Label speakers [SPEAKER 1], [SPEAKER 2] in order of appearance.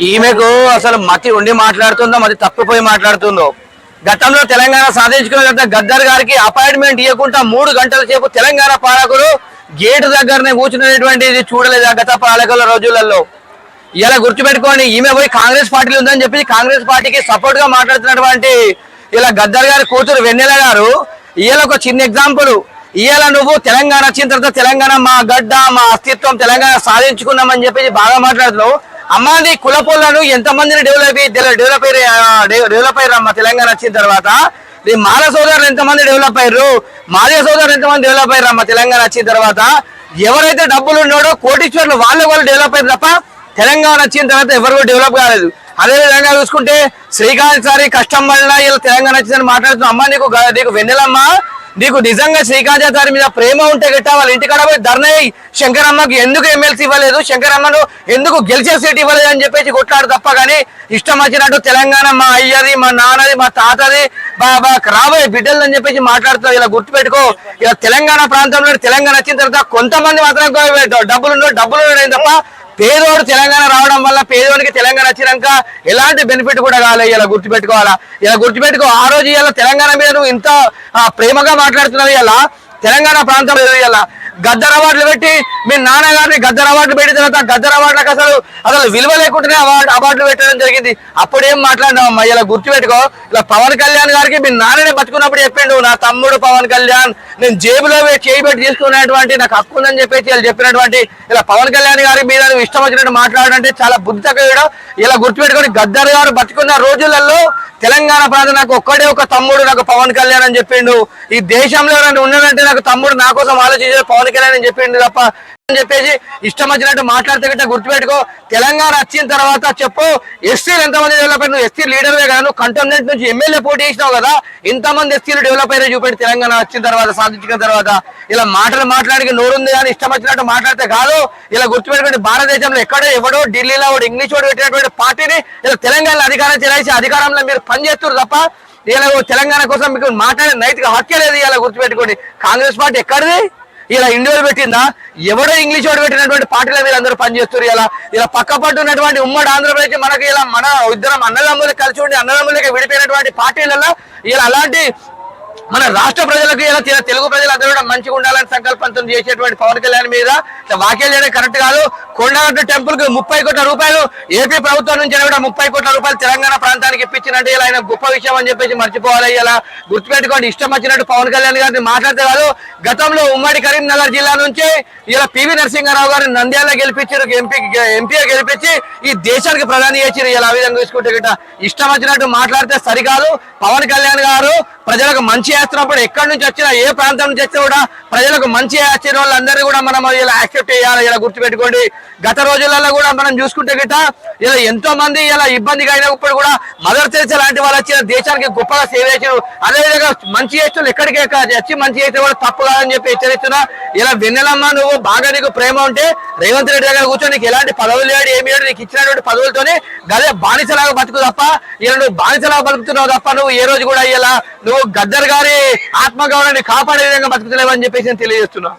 [SPEAKER 1] ఈమెకు అసలు మతి ఉండి మాట్లాడుతుందో మతి తప్పిపోయి మాట్లాడుతుందో. గతంలో తెలంగాణ సాధించుకున్న గద్దర్ గారికి అపాయింట్మెంట్ ఇవ్వకుండా 3 గంటల సేపు తెలంగాణ పాలకులు గేటు దగ్గరనే కూర్చునేటువంటిది చూడలేదు గత పాలకుల రోజులలో. ఇలా గుర్తుపెట్టుకోండి, ఈమె పోయి కాంగ్రెస్ పార్టీలు ఉందని చెప్పి కాంగ్రెస్ పార్టీకి సపోర్ట్ గా మాట్లాడుతున్నటువంటి ఇలా గద్దర్ గారి కూతురు వెన్నెల గారు ఇవాళ ఒక చిన్న ఎగ్జాంపుల్. ఇవాళ నువ్వు తెలంగాణ వచ్చిన తర్వాత తెలంగాణ మా గడ్డ మా అస్తిత్వం తెలంగాణ సాధించుకున్నామని చెప్పి బాగా మాట్లాడుతున్నావు. అమ్మా నీ కులపోళ్ళను ఎంతమందిని డెవలప్ అయ్యారమ్మా తెలంగాణ వచ్చిన తర్వాత. నీ మాల సోదరులు ఎంతమంది డెవలప్ అయ్యారు, మాదిగ సోదరులు ఎంతమంది డెవలప్ అయ్యారమ్మా తెలంగాణ వచ్చిన తర్వాత. ఎవరైతే డబ్బులు ఉన్నాడో కోటీశ్వర్లు వాళ్ళు డెవలప్ అయ్యారు తప్ప తెలంగాణ వచ్చిన తర్వాత ఎవరు డెవలప్ కాలేదు. అదే విధంగా చూసుకుంటే శ్రీకాంత్ సారి కష్టం వల్ల ఇలా తెలంగాణ వచ్చిందని మాట్లాడుతున్నాం. అమ్మ నీకు వెన్నెలమ్మ, నీకు నిజంగా శ్రీకాంత్ సారి మీద ప్రేమ ఉంటే గిట్ట వాళ్ళ ఇంటికాడ పోయి ధర్నయ్య శంకరమ్మకి ఎందుకు ఎమ్మెల్సీ ఇవ్వలేదు, శంకరమ్మను ఎందుకు గెలిచే సీట్ ఇవ్వలేదు అని చెప్పేసి కొట్లాడు తప్ప. కానీ ఇష్టం వచ్చినట్టు తెలంగాణ మా అయ్యది మా నాన్నది మా తాతది రాబోయే బిడ్డలు అని చెప్పేసి మాట్లాడుతున్నావు. ఇలా గుర్తుపెట్టుకో, ఇలా తెలంగాణ ప్రాంతంలో తెలంగాణ వచ్చిన తర్వాత కొంతమంది మాత్రం డబ్బులు తప్ప పేదోడు తెలంగాణ రావడం వల్ల పేదోడికి తెలంగాణ వచ్చినాక ఎలాంటి బెనిఫిట్ కూడా కాలే. ఇలా గుర్తుపెట్టుకోవాలా. ఇలా గుర్తుపెట్టుకో, ఆ రోజు ఇలా తెలంగాణ మీద నువ్వు ఇంత ప్రేమగా మాట్లాడుతున్నావు. ఇలా తెలంగాణ ప్రాంతంలో ఇలా గద్దర్ అవార్డులు పెట్టి మీ నాన్నగారిని గద్దర్ అవార్డులు పెట్టిన తర్వాత గద్దర్ అవార్డులకు అసలు విలువ లేకుండానే అవార్డులు పెట్టడం జరిగింది. అప్పుడేం మాట్లాడినావమ్మా. ఇలా గుర్తుపెట్టుకో, ఇలా పవన్ కళ్యాణ్ గారికి మీ నాన్ననే బతుకున్నప్పుడు చెప్పిండు, నా తమ్ముడు పవన్ కళ్యాణ్ నేను జేబులో చేయిబెట్టి తీసుకున్నటువంటి నాకు హక్కు ఉందని చెప్పేసి ఇలా చెప్పినటువంటి ఇలా పవన్ కళ్యాణ్ గారి మీద నువ్వు ఇష్టం వచ్చినట్టు మాట్లాడంటే చాలా బుద్ధి తగ్గడం. ఇలా గుర్తుపెట్టుకొని గద్దర్ గారు బతుకున్న రోజులలో తెలంగాణ ప్రాంతం నాకు ఒక్కడే ఒక తమ్ముడు నాకు పవన్ కళ్యాణ్ అని చెప్పిండు. ఈ దేశంలో ఉన్నదంటే నాకు తమ్ముడు నా కోసం ఆలోచించే పవన్ కళ్యాణ్ అని చెప్పిండు తప్ప అని చెప్పేసి ఇష్టం వచ్చినట్టు మాట్లాడితే గట్ట గుర్తుపెట్టుకో. తెలంగాణ వచ్చిన తర్వాత చెప్పు ఎస్సీలు ఎంతమంది డెవలప్ అయ్యారు. నువ్వు ఎస్సీ లీడర్వే కదా, నువ్వు కంటోన్మెంట్ నుంచి ఎమ్మెల్యే పోటీ చేసినావు కదా, ఇంతమంది ఎస్సీలు డెవలప్ అయ్యారో చూపెట్టి తెలంగాణ వచ్చిన తర్వాత సాధించిన తర్వాత. ఇలా మాట్లాడికి నోరుంది కానీ ఇష్టం వచ్చినట్టు మాట్లాడితే కాదు. ఇలా గుర్తుపెట్టుకోండి, భారతదేశంలో ఎక్కడో ఎవడో ఢిల్లీలో ఇంగ్లీష్ వాడు పెట్టినటువంటి పార్టీని ఇలా తెలంగాణలో అధికారం చెలాయిసి అధికారంలో మీరు పనిచేస్తున్నారు తప్ప ఇలా తెలంగాణ కోసం మీకు మాట్లాడే నైతిక హక్కే లేదు. ఇలా గుర్తుపెట్టుకోండి, కాంగ్రెస్ పార్టీ ఎక్కడిది ఇలా ఇండియాలో పెట్టిందా? ఎవడో ఇంగ్లీష్ వాడు పెట్టినటువంటి పార్టీల మీద అందరూ పనిచేస్తారు. ఇలా పక్క పట్టు ఉన్నటువంటి ఉమ్మడి ఆంధ్రప్రదేశ్ మనకి ఇలా మన ఇద్దరం అన్నదమ్ములకు కలిసి ఉండి అన్నదమ్ములకి విడిపోయినటువంటి పార్టీలలో ఇలా అలాంటి మన రాష్ట్ర ప్రజలకు ఇలా తెలుగు ప్రజలందరూ కూడా మంచిగా ఉండాలని సంకల్పంతో చేసేటువంటి పవన్ కళ్యాణ్ మీద వ్యాఖ్యలు చేయడం కరెక్ట్ కాదు. కొండగట్టు టెంపుల్ కు 30 కోట్ల రూపాయలు ఏపీ ప్రభుత్వం నుంచి కూడా 30 కోట్ల రూపాయలు తెలంగాణ ప్రాంతానికి ఇప్పించినట్టు ఇలా ఆయన గొప్ప విషయం అని చెప్పేసి మర్చిపోవాలి. ఇలా గుర్తుపెట్టుకోండి, ఇష్టం వచ్చినట్టు పవన్ కళ్యాణ్ గారిని మాట్లాడితే కాదు. గతంలో ఉమ్మడి కరీంనగర్ జిల్లా నుంచి ఇలా పివి నరసింహారావు గారిని నంద్యాల గెలిపించారు, ఎంపీగా గెలిపించి ఈ దేశానికి ప్రధాని చేసారు. ఇలా ఆ విధంగా చూసుకుంటే గిట్ట ఇష్టం వచ్చినట్టు మాట్లాడితే సరికాదు. పవన్ కళ్యాణ్ గారు ప్రజలకు మంచి చేస్తున్నప్పుడు ఎక్కడి నుంచి వచ్చినా ఏ ప్రాంతం నుంచి వచ్చినా కూడా ప్రజలకు మంచి చేసిన వాళ్ళందరినీ కూడా మనం ఇలా యాక్సెప్ట్ చేయాలి. ఇలా గుర్తుపెట్టుకోండి, గత రోజులలో కూడా మనం చూసుకుంటే గిట్ట ఇలా ఎంతో మంది ఇలా ఇబ్బందిగా అయినప్పుడు కూడా మదర్ తెరెసా లాంటి వాళ్ళు వచ్చిన దేశానికి గొప్పగా సేవ చేశారు. అదేవిధంగా మంచి చేస్తున్నారు, ఎక్కడికి వచ్చి మంచి చేస్తే కూడా తప్పు కాదని చెప్పి హెచ్చరిస్తున్నా. ఇలా వెన్నెలమ్మ, నువ్వు బాగా నీకు ప్రేమ ఉంటే రేవంత్ రెడ్డి దగ్గర కూర్చొని నీకు ఎలాంటి పదవులు లేడు ఏమి లేడు, నీకు ఇచ్చినటువంటి పదవులతోనే గదే బానిసలాగా బతుకు తప్ప ఇలా నువ్వు బానిసలాగా బతుకుతున్నావు తప్ప నువ్వు ఏ రోజు కూడా ఇలా నువ్వు గద్దర్ గారి ఆత్మగౌరవాన్ని కాపాడే విధంగా బతుకుతలేవని చెప్పేసి నేను తెలియజేస్తున్నా.